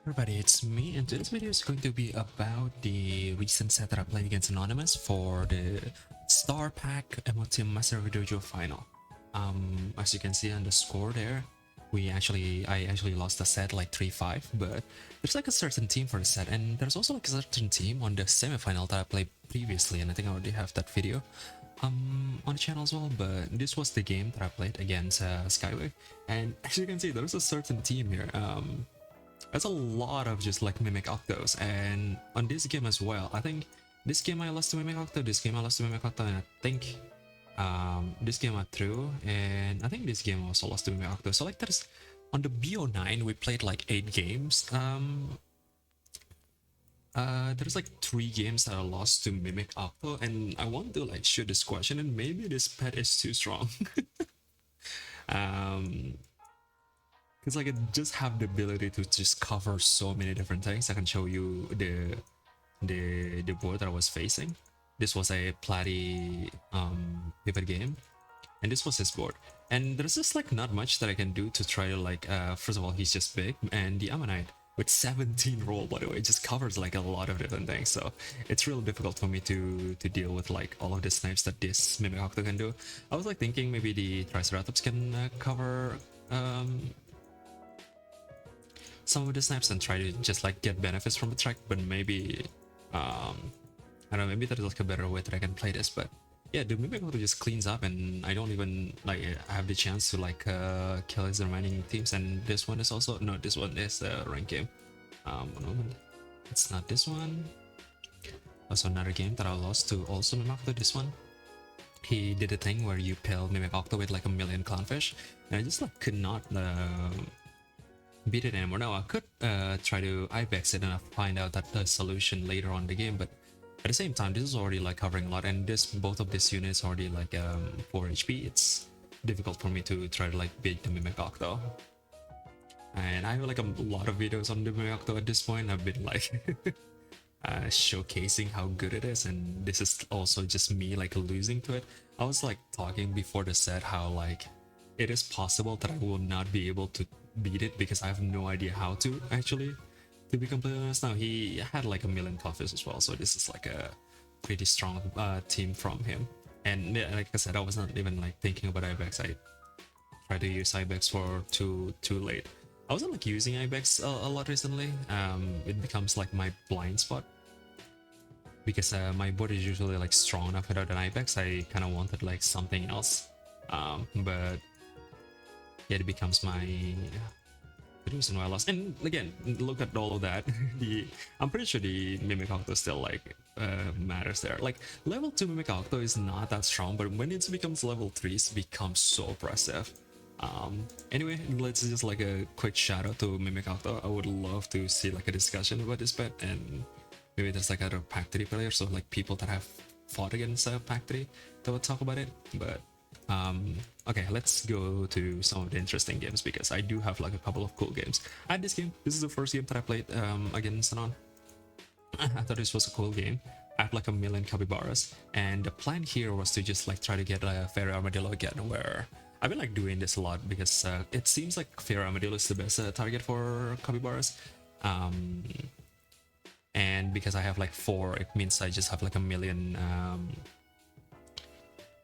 Everybody, it's me, and today's video is going to be about the recent set that I played against Anonymous for the Star Pack MOTD Master Dojo final. As you can see on the score there, I actually lost the set like 3-5, but there's like a certain team for the set, and there's also like a certain team on the semi-final that I played previously, and I think I already have that video on the channel as well. But this was the game that I played against Skyway, and as you can see, there's a certain team here. There's a lot of just like Mimic Octos, and on this game as well, I think this game I lost to Mimic Octo, this game I lost to Mimic Octo, and I think this game I threw, and I think this game I also lost to Mimic Octo. So like there's on the BO9 we played like 8 games. There's like 3 games that I lost to Mimic Octo, and I want to like shoot this question, and maybe this pet is too strong. um because like it just have the ability to just cover so many different things. I can show you the board that I was facing. This was a Platy pivot game, and this was his board. And there's just like not much that I can do to try to like first of all, he's just big, and the Ammonite with 17 roll, by the way, just covers like a lot of different things. So it's real difficult for me to deal with like all of the snipes that this Mimic Octo can do. I was like thinking maybe the Triceratops can cover some of the snaps and try to just like get benefits from the track, but maybe I don't know, maybe there's like a better way that I can play this. But yeah, the Mimic Auto just cleans up, and I don't even like have the chance to like kill his remaining teams. And this one is also no, this one is a rank game. One moment, it's not this one. Also another game that I lost to also Mimic Auto. This one, he did a thing where you pill Mimic Octo with like a million clownfish, and I just like could not beat it anymore. Now I could try to ibex it and find out that the solution later on in the game, but at the same time, this is already like covering a lot, and this both of these units already like 4 HP. It's difficult for me to try to like beat the Mimic Octo. And I have like a lot of videos on the Mimic Octo at this point. I've been like showcasing how good it is, and this is also just me like losing to it. I was like talking before the set how like it is possible that I will not be able to beat it because I have no idea how to actually. To be completely honest, now he had like a million coffees as well, so this is like a pretty strong team from him. And yeah, like I said, I was not even like thinking about Ibex. I tried to use Ibex for too late. I wasn't like using Ibex a lot recently. It becomes like my blind spot because my board is usually like strong enough without an Ibex. I kind of wanted like something else, but yeah, it becomes my the reason why I lost. And again, look at all of that. I'm pretty sure the Mimic Octo still like matters there. Like level 2 Mimic Octo is not that strong, but when it becomes level 3, it becomes so oppressive. Anyway, let's just like a quick shout out to Mimic Octo. I would love to see like a discussion about this pet, and maybe there's like other Pack 3 players, so like people that have fought against Pack 3 that would talk about it. But okay, let's go to some of the interesting games because I do have like a couple of cool games. I had this game. This is the first game that I played against Sanon. I thought this was a cool game. I have like a million capybaras, and the plan here was to just like try to get a fairy armadillo again. Where I've been like doing this a lot because it seems like fairy armadillo is the best target for capybaras. Um, and because I have like 4, it means I just have like a million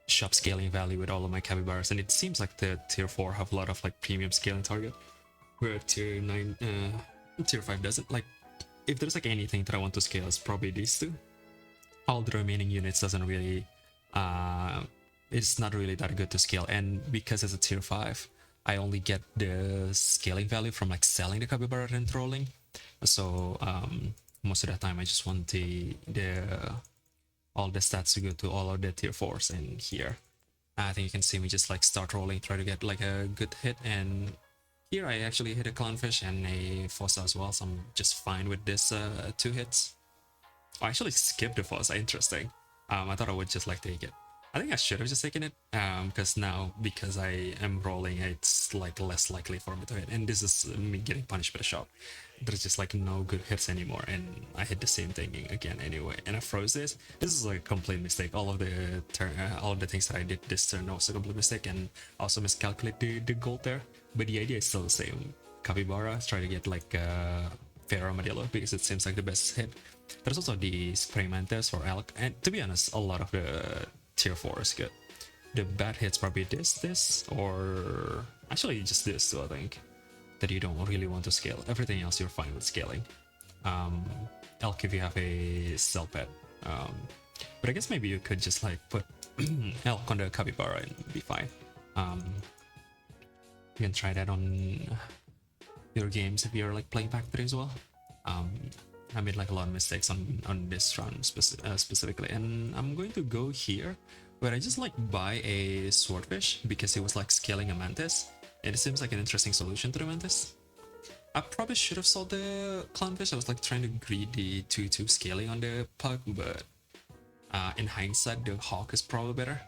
shop scaling value with all of my capybaras, and it seems like the tier 4 have a lot of like premium scaling target, where tier 9 tier 5 doesn't. Like if there's like anything that I want to scale, it's probably these two. All the remaining units doesn't really it's not really that good to scale, and because it's a tier 5, I only get the scaling value from like selling the capybara and trolling. So most of the time I just want the all the stats to go to all of the tier 4s. And here I think you can see me just like start rolling, try to get like a good hit, and here I actually hit a clownfish and a fossa as well, so I'm just fine with this 2 hits. I actually skipped the fossa. Interesting. I thought I would just like take it. I think I should have just taken it because now because I am rolling, it's like less likely for me to hit, and this is me getting punished by the shop. There's just like no good hits anymore, and I hit the same thing again anyway, and I froze this. This is like a complete mistake. All of the things that I did this turn was a complete mistake, and I also miscalculate the gold there. But the idea is still the same. Capybara, try to get like fair armadillo because it seems like the best hit. There's also the spray mantis or elk, and to be honest, a lot of the tier 4 is good. The bad hits probably this, or actually just this too, I think, that you don't really want to scale. Everything else you're fine with scaling. Elk if you have a cell pet. But I guess maybe you could just like put elk on the capybara and be fine. You can try that on your games if you're like playing Pack 3 as well. I made like a lot of mistakes on this run specifically, and I'm going to go here where I just like buy a swordfish because it was like scaling a mantis, and it seems like an interesting solution to the mantis. I probably should have sold the clownfish. I was like trying to greed the 2-2 scaling on the pug, but in hindsight, the hawk is probably better.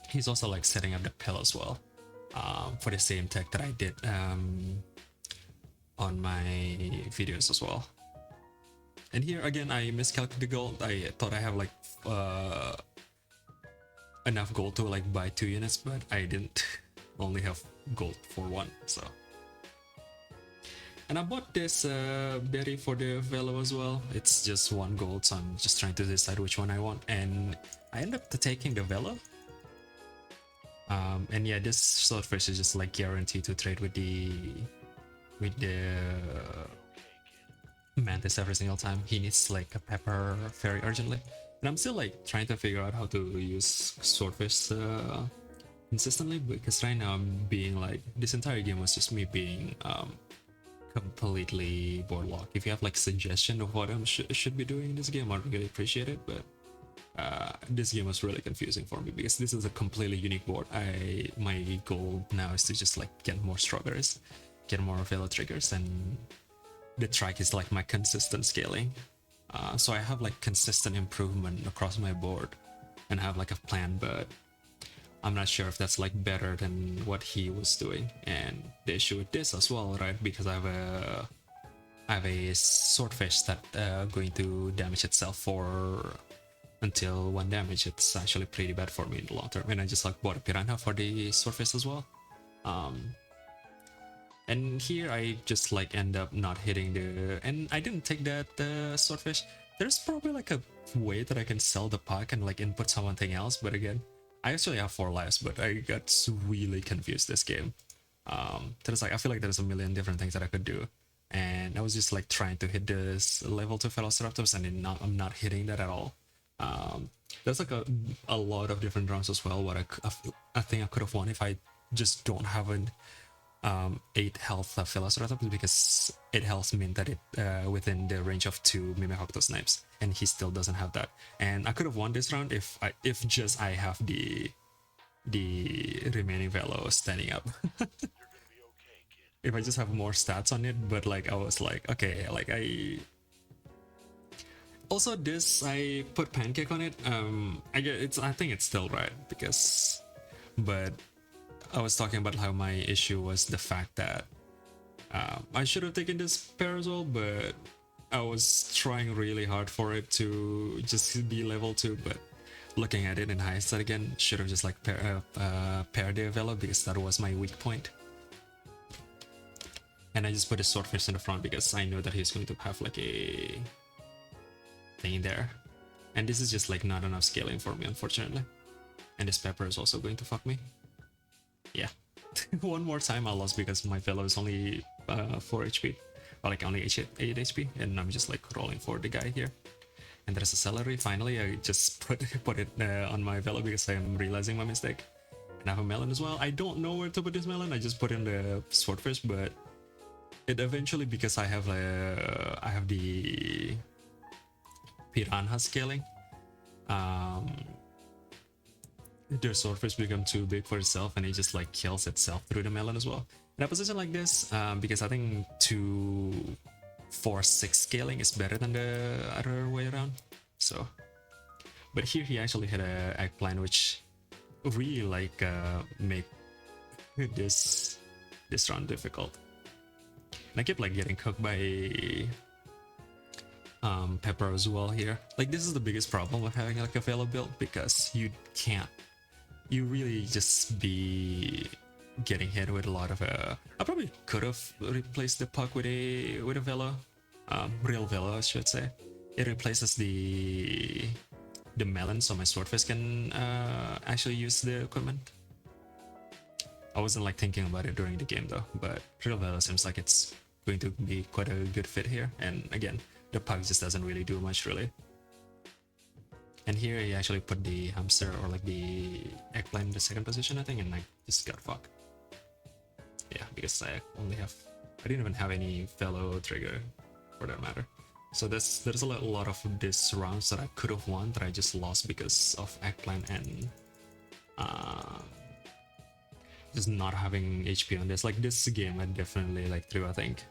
He's also like setting up the pill as well, for the same tech that I did on my videos as well. And here again, I miscalculated the gold. I thought I have like enough gold to like buy 2 units, but I didn't. Only have gold for 1, so. And I bought this berry for the Velo as well. It's just 1 gold, so I'm just trying to decide which one I want. And I ended up taking the Velo. And yeah, this swordfish is just like guaranteed to trade with the mantis every single time. He needs like a pepper very urgently. And I'm still like trying to figure out how to use swordfish consistently, because right now I'm being like, this entire game was just me being completely board locked. If you have like suggestion of what I should be doing in this game, I'd really appreciate it, but this game was really confusing for me because this is a completely unique board. My goal now is to just like get more strawberries, get more Velo triggers, and the track is like my consistent scaling. So I have like consistent improvement across my board and have like a plan, but I'm not sure if that's like better than what he was doing. And the issue with this as well, right? Because I have a swordfish that going to damage itself for until 1 damage. It's actually pretty bad for me in the long term. And I just like bought a piranha for the swordfish as well. And here I just like end up not hitting the, and I didn't take that swordfish. There's probably like a way that I can sell the pack and like input something else, but again, I actually have 4 lives, but I got really confused this game. There's like, I feel like there's a million different things that I could do, and I was just like trying to hit this level 2 Velociraptors, and I'm not hitting that at all. There's like a lot of different rounds as well. What I think I could have won if I just don't have an 8 health Velociraptor, because 8 health meant that it within the range of 2 Mimikocto snipes, and he still doesn't have that. And I could have won this round if I have the remaining Velo standing up. If I just have more stats on it, but like I was like, okay, like I also this I put pancake on it. I think it's still right because, but I was talking about how my issue was the fact that I should have taken this pair as well, but I was trying really hard for it to just be level 2, but looking at it in hindsight again, should have just like pair the Velo because that was my weak point. And I just put a swordfish in the front because I know that he's going to have like a thing there. And this is just like not enough scaling for me, unfortunately. And this pepper is also going to fuck me. Yeah. One more time I lost because my Velo is only 4 HP. Or like only 8 HP. And I'm just like rolling for the guy here. And there's a celery. Finally, I just put it on my Velo because I'm realizing my mistake. And I have a melon as well. I don't know where to put this melon. I just put in the swordfish, but it eventually, because I have the piranha scaling, the swordfish become too big for itself, and it just like kills itself through the melon as well. In a position like this, because I think 2, 4, 6 scaling is better than the other way around. So, but here he actually had a eggplant, which really like make this round difficult. And I kept like getting cooked by pepper as well here. Like this is the biggest problem of having like a Velo build, because you really just be getting hit with a lot of I probably could have replaced the puck with a Velo, real Velo I should say. It replaces the melon, so my Swordfish can actually use the equipment. I wasn't like thinking about it during the game though, but real Velo seems like it's going to be quite a good fit here. And again, the puck just doesn't really do much really. And here he actually put the hamster or like the eggplant in the second position, I think, and I just got fucked. Yeah, because I didn't even have any Velo trigger for that matter. So there's a lot of these rounds that I could have won that I just lost because of eggplant and just not having HP on this. Like this game I definitely like threw, I think.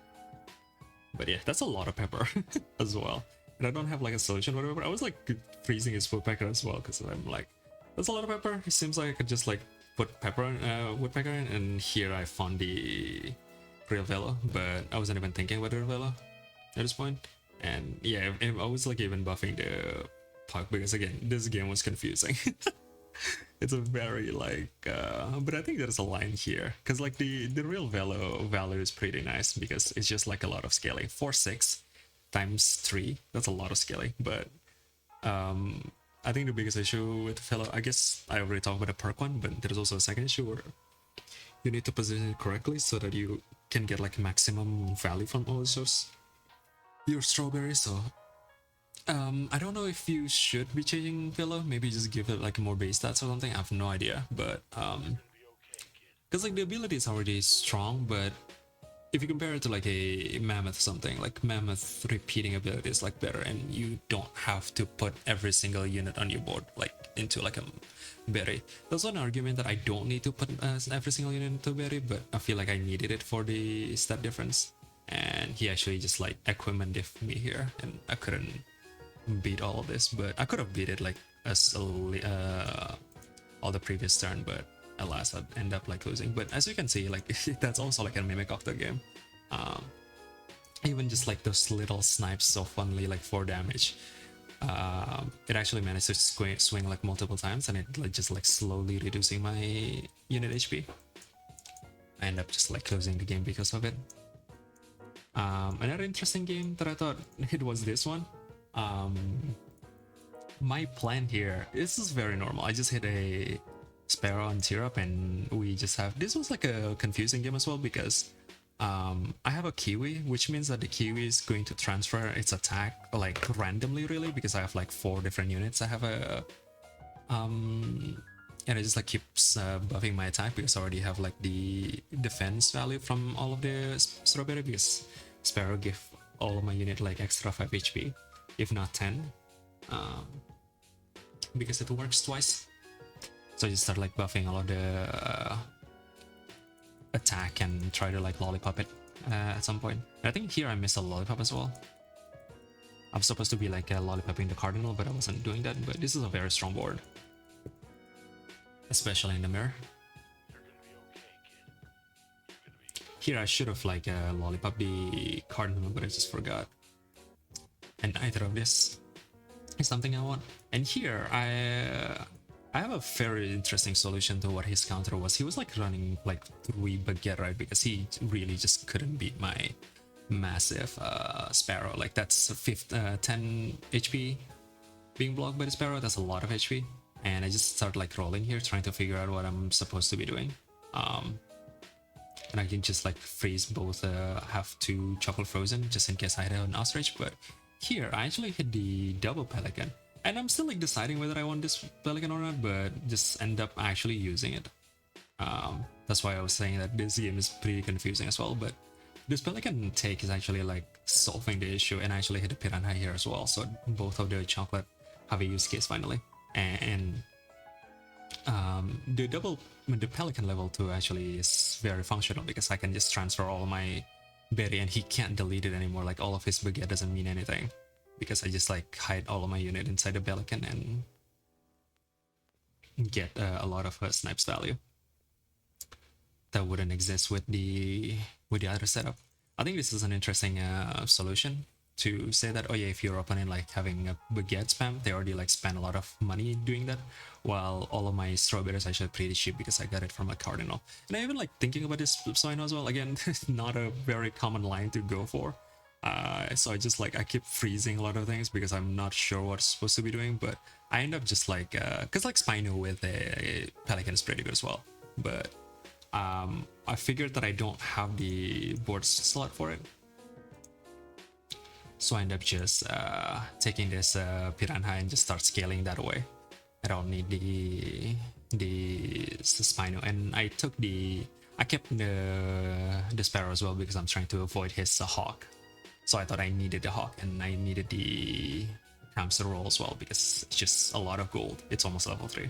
But yeah, that's a lot of pepper as well. And I don't have like a solution or whatever. I was like freezing his Woodpecker as well because I'm like, that's a lot of pepper. It seems like I could just like put pepper on Woodpecker in, and here I found the real Velo, but I wasn't even thinking about the real Velo at this point. And yeah, I was like even buffing the puck because again, this game was confusing. It's a very like but I think there's a line here because like the real Velo value is pretty nice because it's just like a lot of scaling. 4-6 times 3, that's a lot of scaling. But I think the biggest issue with Velo, I guess I already talked about the perk one, but there's also a second issue where you need to position it correctly so that you can get like maximum value from all your strawberries. So I don't know if you should be changing Velo. Maybe just give it like more base stats or something. I have no idea. But because like the ability is already strong, but if you compare it to like a mammoth or something, like mammoth repeating ability is like better, and you don't have to put every single unit on your board like into like a berry. That's one argument that I don't need to put every single unit into berry, but I feel like I needed it for the stat difference. And he actually just like equipment diffed me here, and I couldn't beat all of this, but I could have beat it like as all the previous turn, but alas, I'd end up like losing. But as you can see, like that's also like a mimic of the game. Even just like those little snipes so funnily like 4 damage, it actually managed to swing like multiple times, and it like just like slowly reducing my unit HP. I end up just like closing the game because of it. Another interesting game that I thought it was this one. My plan here, this is very normal. I just hit a Sparrow on tier up, and we just have, this was like a confusing game as well because I have a Kiwi, which means that the Kiwi is going to transfer its attack like randomly really, because I have like 4 different units. I have a and it just like keeps buffing my attack because I already have like the defense value from all of the strawberry, because Sparrow give all of my unit like extra 5 HP, if not 10, because it works twice. So I just start like buffing all of the attack and try to like lollipop it at some point. I think here I missed a lollipop as well. I'm supposed to be like lollipopping the cardinal, but I wasn't doing that. But this is a very strong board, especially in the mirror. Here I should have like lollipop the cardinal, but I just forgot. And neither of this is something I want. And here I have a very interesting solution to what his counter was. He was like running like 3 baguette, right? Because he really just couldn't beat my massive Sparrow. Like that's 10 HP being blocked by the Sparrow. That's a lot of HP. And I just start like rolling here, trying to figure out what I'm supposed to be doing. And I can just like freeze both, have 2 chocolate frozen just in case I had an ostrich. But here I actually hit the double pelican. And I'm still like deciding whether I want this Pelican or not, but just end up actually using it. That's why I was saying that this game is pretty confusing as well, but this Pelican take is actually like solving the issue, and I actually hit a Piranha here as well, so both of the chocolate have a use case finally. And the Pelican level 2 actually is very functional because I can just transfer all my berry and he can't delete it anymore. Like all of his baguette doesn't mean anything, because I just like hide all of my unit inside the Pelican and get a lot of snipes value that wouldn't exist with the other setup. I think this is an interesting solution. to say that, oh yeah, if your opponent like having a baguette spam, they already like spend a lot of money doing that, while all of my strawberries are actually pretty cheap because I got it from a cardinal. And I even like thinking about this flip side as well. Again, not a very common line to go for. So I just like I keep freezing a lot of things because I'm not sure what I'm supposed to be doing, but I end up just like because like Spino with a Pelican is pretty good as well, but I figured that I don't have the board slot for it, so I end up just taking this Piranha and just start scaling that away. I don't need the Spino, and I kept the Sparrow as well because I'm trying to avoid his Hawk. So I thought I needed the Hawk and I needed the hamster roll as well because it's just a lot of gold. It's almost level 3.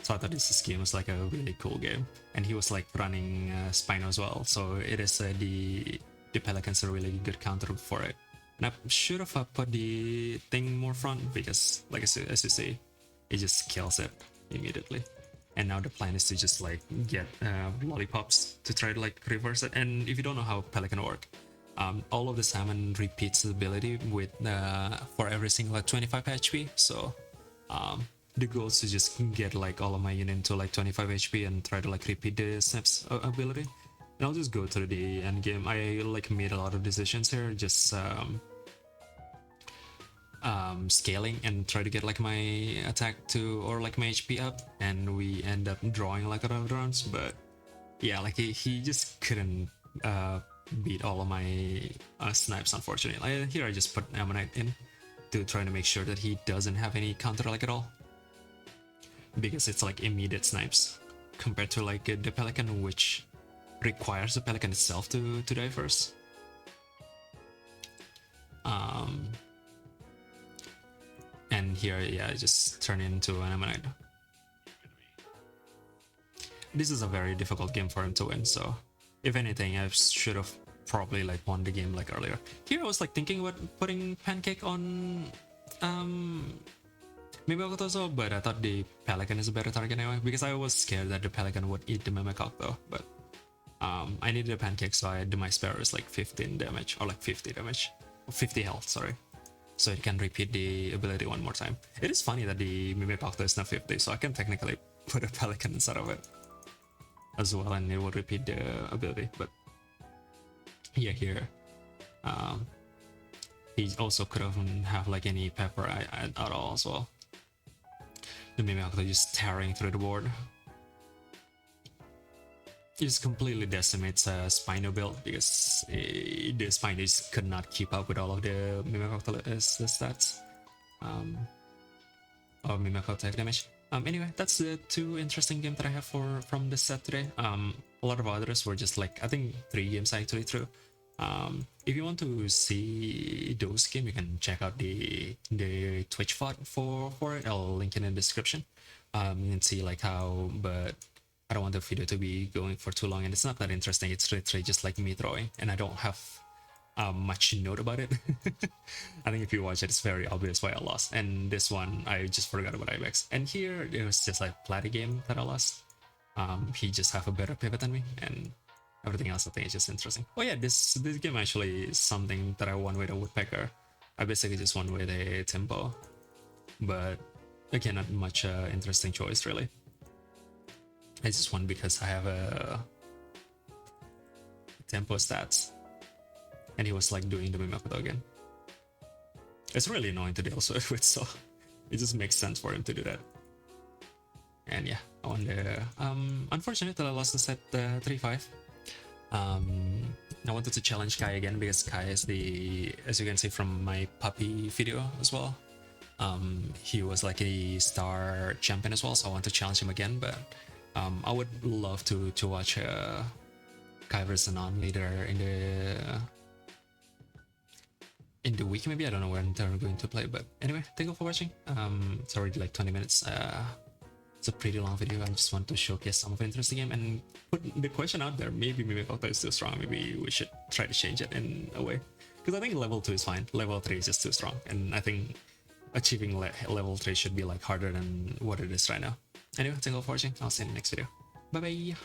So I thought this game was like a really cool game. And he was like running Spino as well. So it is the Pelicans are a really good counter for it. And I should have put the thing more front because like as you see, it just kills it immediately. And now the plan is to just like get lollipops to try to like reverse it. And if you don't know how Pelican work, all of the salmon repeats the ability with for every single 25 HP. So the goal is to just get like all of my unit to like 25 HP and try to like repeat the snaps ability. And I'll just go through the end game. I like made a lot of decisions here, just scaling and try to get like my attack to or like my HP up, and we end up drawing like a lot of rounds. But yeah, like he just couldn't beat all of my snipes, unfortunately. Here I just put Ammonite in to try to make sure that he doesn't have any counter like at all, because it's like immediate snipes compared to like the Pelican, which requires the Pelican itself to die first. And here, yeah, I just turn into an Ammonite. This is a very difficult game for him to win, so if anything, I should have probably like won the game like earlier. Here I was like thinking about putting Pancake on maybe Octopus, but I thought the Pelican is a better target anyway, because I was scared that the Pelican would eat the Mimic Octo, but I needed a Pancake, so I did my Sparrow is like 15 damage, or like 50 damage, 50 health, sorry. So it can repeat the ability one more time. It is funny that the Mimic Octo is not 50, so I can technically put a Pelican inside of it as well, and it will repeat the ability. But yeah, here he also couldn't have like any pepper at all as well. The Mimic Octo just tearing through the board. It just completely decimates Spino build because the Spinos could not keep up with all of the Mimic Octo stats or Mimic Octo attack damage. Anyway, that's the 2 interesting games that I have from this set today. A lot of others were just like, I think 3 games I actually threw. If you want to see those games, you can check out the Twitch VOD for it. I'll link it in the description. You can see like how, but I don't want the video to be going for too long, and it's not that interesting. It's literally just like me throwing, and I don't have much note about it. I think if you watch it, it's very obvious why I lost. And this one, I just forgot about Ibex. And here, it was just like Platy game that I lost. He just have a better pivot than me, and everything else I think is just interesting. Oh yeah, this game actually is something that I won with a Woodpecker. I basically just won with a Tempo, but again, not much interesting choice really. I just won because I have a Tempo stats, and he was like doing the Mimic again. It's really annoying to deal with, so it just makes sense for him to do that. And yeah, I won the unfortunately I lost the set 3-5. I wanted to challenge Kai again because Kai is the, as you can see from my puppy video as well, he was like a star champion as well, so I want to challenge him again. But I would love to watch Kai versus Anon later in the week, maybe. I don't know when they're going to play, but anyway, thank you for watching. It's already like 20 minutes. It's a pretty long video. I just want to showcase some of the interesting game and put the question out there. Maybe Mimic Octo is too strong. Maybe we should try to change it in a way, because I think level 2 is fine. Level 3 is just too strong, and I think achieving level 3 should be like harder than what it is right now. Anyway, thank you for watching. I'll see you in the next video. Bye bye.